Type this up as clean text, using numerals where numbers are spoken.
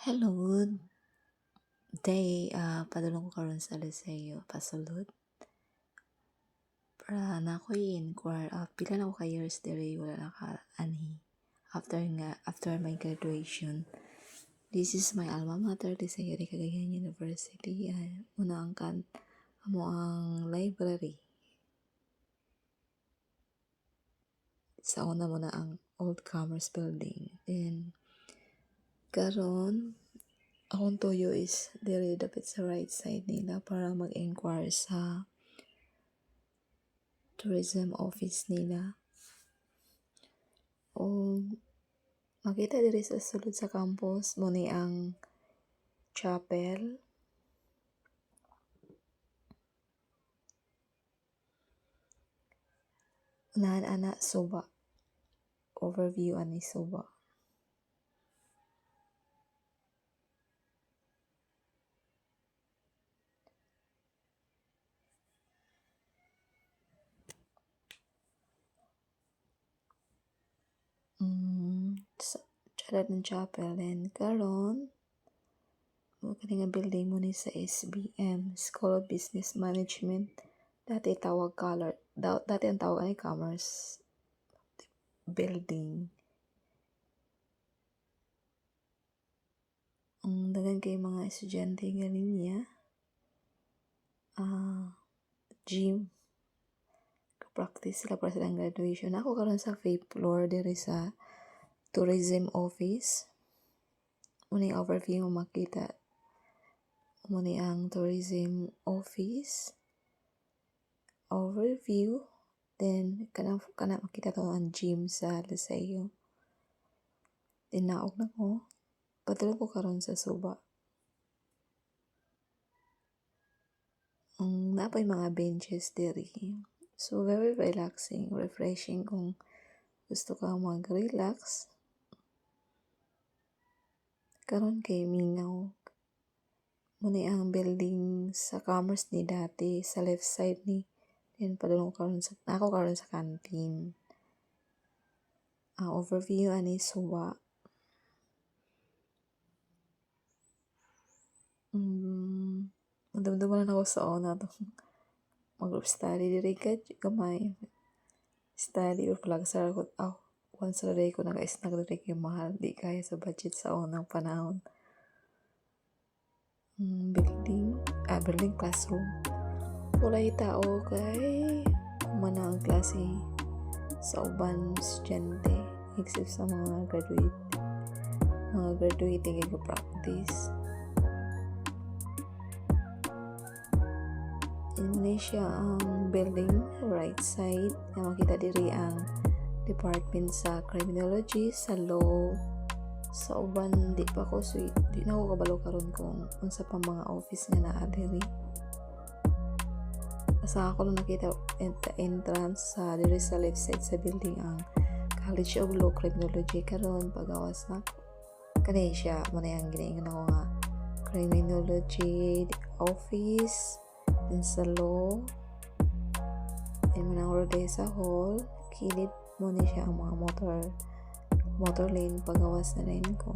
Hello, day, padulong ko karon sa Liceo, pasulod. Para na ako i-inquire, pila na ako ka years diri, wala na ka, after my graduation. This is my alma mater, Liceo de Cagayan University. Una ang library. Sa una mo na ang Old Commerce Building. Then, karon akong tuyo is diri dapat sa right side nila para mag-inquire sa tourism office nila. O makita diri sa sulod sa campus mo ni ang chapel. Unahan ana suba. Overview ani suba. Charad ng chapel. Then karon mo kani nga building mo ni sa SBM, School of Business Management. Dati ang tawag ani Commerce Building. Ang dagan kay mga estudyante nga linya. Gym. Practice sila para silang graduation. Ako karon sa 5th floor diri sa tourism office. Muna overview mo makita. Muna ang tourism office. Overview. Then, kana makita to ang gym sa Liceo. Then, naog na ko. Patulog ko karon sa suba. Napoy mga benches diri. So, very relaxing, refreshing kung gusto ka mag-relax. Karon kay mingaw. Muna ang building sa commerce ni dati, sa left side ni. Then, padulong ako karon sa canteen. Overview ani suba. Madamdaman na ako sa una to. Mag-group study diri ka gamay. Study or palagsar ko. Once a day ko nag-snack diri kay mahal. Di kaya sa budget sa unang panahon. Building classroom. Walay tao kay mana ang klase sa uban estudyante except sa mga graduating nga practice. Indonesia ang building right side na makita diri ang department sa criminology, sa law, sa uban di pa ko sweet. Di na ako kabalo karon kung unsa pa mga office nga naa diri. Asa ako lang nakita entrance sa diri sa left side sa building ang College of Law Criminology karon pagawas na kani siya mo na yang ginaingon ako nga criminology office din sa law din mo nang Rodessa Hall kilid mo ni siya ang mga motor lane pagawas na rin ko.